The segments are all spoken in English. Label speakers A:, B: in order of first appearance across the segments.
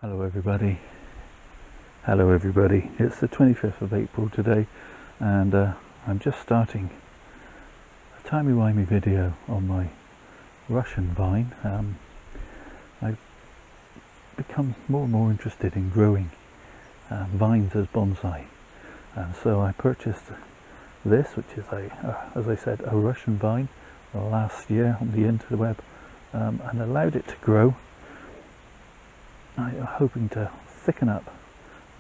A: Hello everybody, it's the 25th of April today, and I'm just starting a timey-wimey video on my Russian vine. I've become more and more interested in growing vines as bonsai, and so I purchased this, which is as I said, a Russian vine last year on the interweb, and allowed it to grow. I'm hoping to thicken up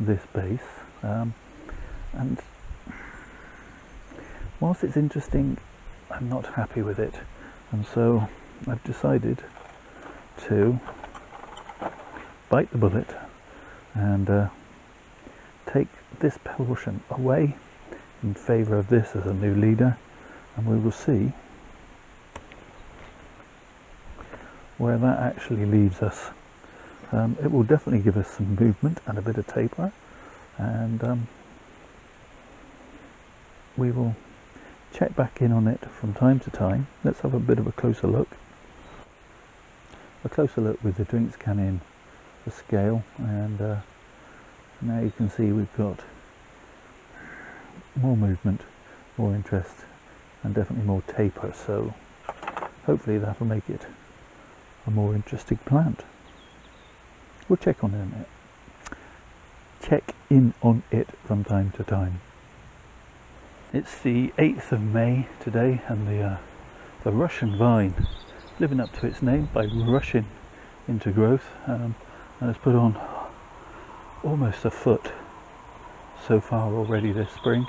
A: this base, and whilst it's interesting, I'm not happy with it, and so I've decided to bite the bullet and take this portion away in favour of this as a new leader, and we will see where that actually leaves us. It will definitely give us some movement and a bit of taper, and we will check back in on it from time to time. Let's have a bit of a closer look. A closer look with the drinks can in the scale, and now you can see we've got more movement, more interest, and definitely more taper, so hopefully that'll make it a more interesting plant. We'll check in on it from time to time. It's the 8th of May today, and the Russian vine, living up to its name by rushing into growth, and has put on almost a foot so far already this spring.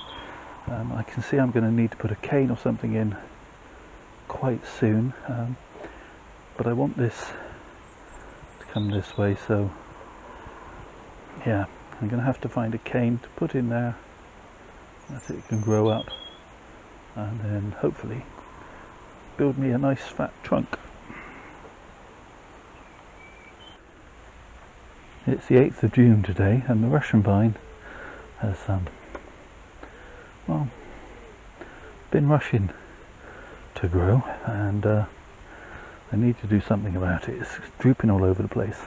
A: I can see I'm going to need to put a cane or something in quite soon, but I want this come this way, so yeah, I'm going to have to find a cane to put in there that it can grow up, and then hopefully build me a nice fat trunk. It's the 8th of June today, and the Russian vine has well, been rushing to grow, and I need to do something about it. It's drooping all over the place.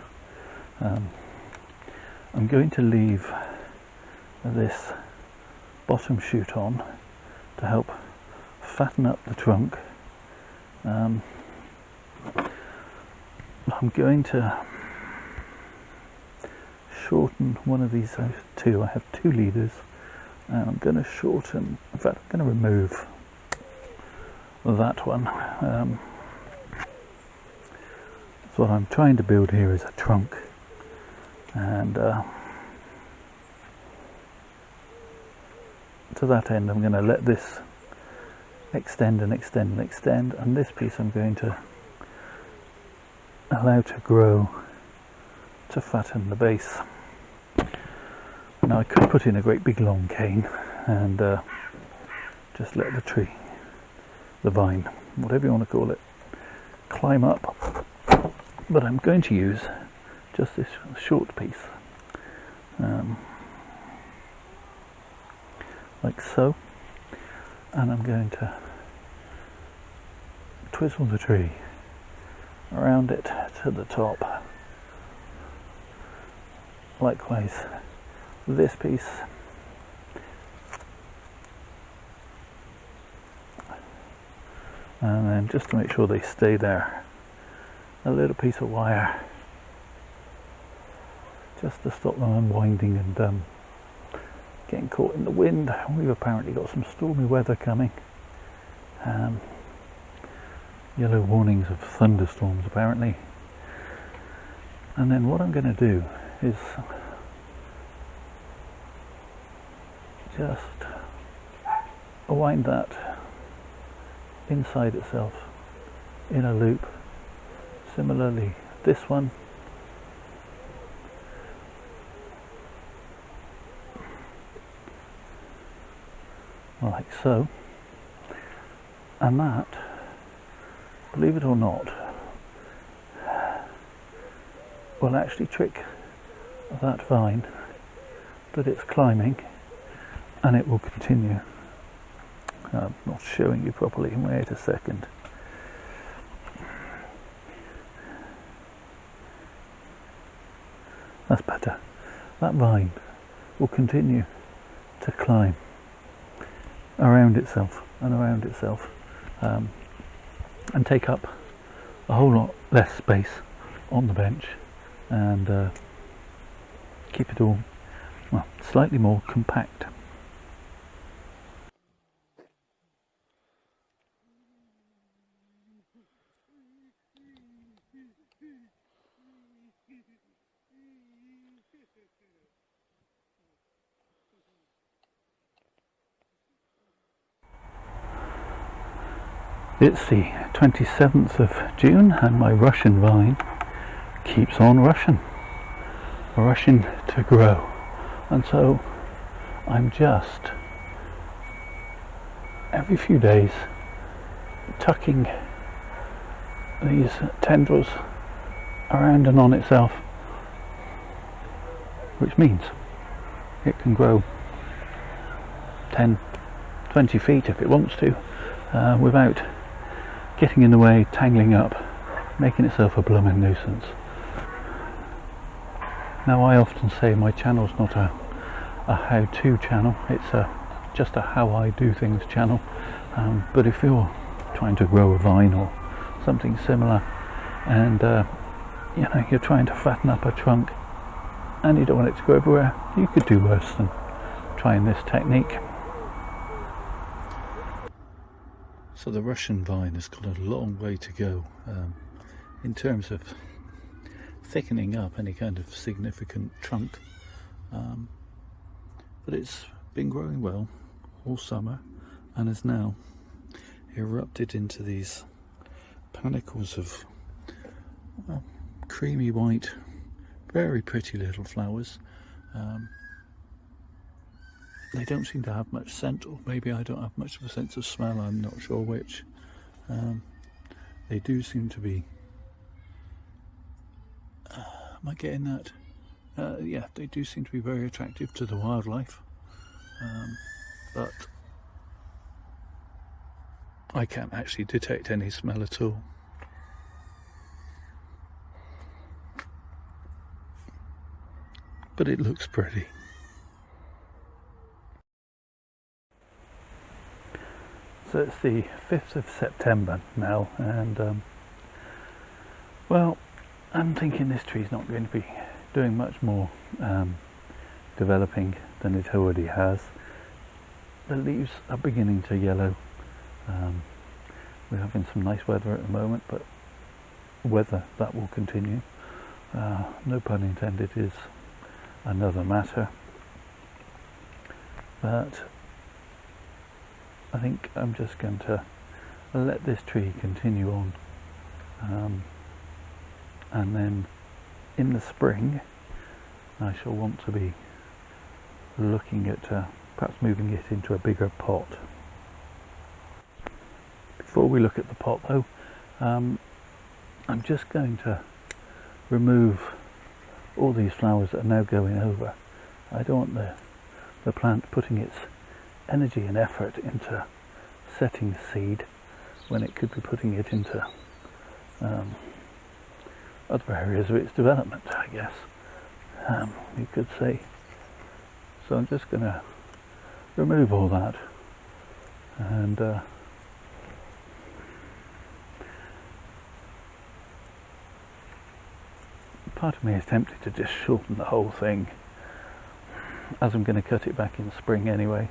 A: I'm going to leave this bottom shoot on to help fatten up the trunk. I'm going to shorten one of these two. I have two leaders, and I'm going to shorten, in fact I'm going to remove that one. So what I'm trying to build here is a trunk, and to that end I'm going to let this extend and extend and extend, and this piece I'm going to allow to grow to fatten the base. Now I could put in a great big long cane and just let the vine, whatever you want to call it, climb up. But I'm going to use just this short piece, like so, and I'm going to twizzle the tree around it to the top. Likewise this piece, and then just to make sure they stay there, a little piece of wire just to stop them unwinding and getting caught in the wind. We've apparently got some stormy weather coming, yellow warnings of thunderstorms apparently. And then what I'm going to do is just wind that inside itself in a loop. Similarly this one, like so, and that, believe it or not, will actually trick that vine that it's climbing, and it will continue. I'm not showing you properly, wait a second. That's better. That vine will continue to climb around itself and around itself, and take up a whole lot less space on the bench, and keep it all, well, slightly more compact. It's the 27th of June and my Russian vine keeps on rushing to grow, and so I'm just every few days tucking these tendrils around and on itself, which means it can grow 10, 20 feet if it wants to, without getting in the way, tangling up, making itself a blooming nuisance. Now, I often say my channel's not a how-to channel, it's just a how I do things channel, but if you're trying to grow a vine or something similar, and you know, you're trying to fatten up a trunk and you don't want it to go everywhere, you could do worse than trying this technique. So the Russian vine has got a long way to go in terms of thickening up any kind of significant trunk, but it's been growing well all summer and has now erupted into these panicles of, well, creamy white, very pretty little flowers. They don't seem to have much scent, or maybe I don't have much of a sense of smell, I'm not sure which. They do seem to be, am I getting that? Yeah, they do seem to be very attractive to the wildlife, but I can't actually detect any smell at all. But it looks pretty. So it's the 5th of September now, and well, I'm thinking this tree's not going to be doing much more developing than it already has. The leaves are beginning to yellow. We're having some nice weather at the moment, but whether that will continue, no pun intended, is another matter. But I think I'm just going to let this tree continue on, and then in the spring I shall want to be looking at perhaps moving it into a bigger pot. Before we look at the pot though, I'm just going to remove all these flowers that are now going over. I don't want the plant putting its energy and effort into setting seed when it could be putting it into other areas of its development, I guess, you could say. So I'm just going to remove all that, and part of me is tempted to just shorten the whole thing, as I'm going to cut it back in spring anyway.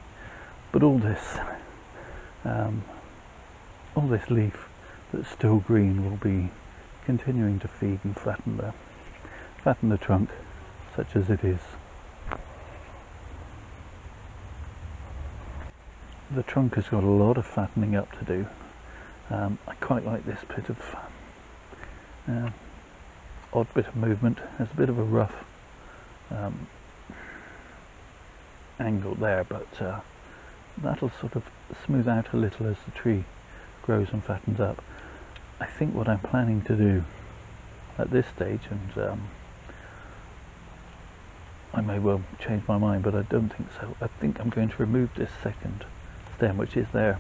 A: But all this leaf that's still green will be continuing to feed and fatten the trunk, such as it is. The trunk has got a lot of fattening up to do. I quite like this bit of odd bit of movement. There's a bit of a rough angle there, but that'll sort of smooth out a little as the tree grows and fattens up. I think what I'm planning to do at this stage, and I may well change my mind, but I don't think so. I think I'm going to remove this second stem, which is there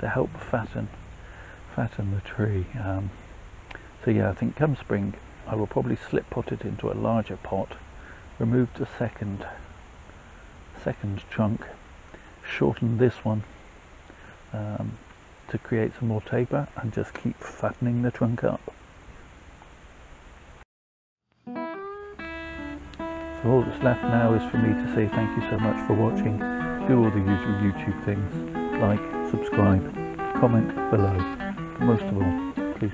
A: to help fatten the tree. So yeah, I think come spring I will probably slip pot it into a larger pot removed a second trunk, shortened this one to create some more taper, and just keep fattening the trunk up. So all that's left now is for me to say thank you so much for watching. Do all the usual YouTube things, like, subscribe, comment below, but most of all, please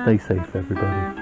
A: stay safe everybody.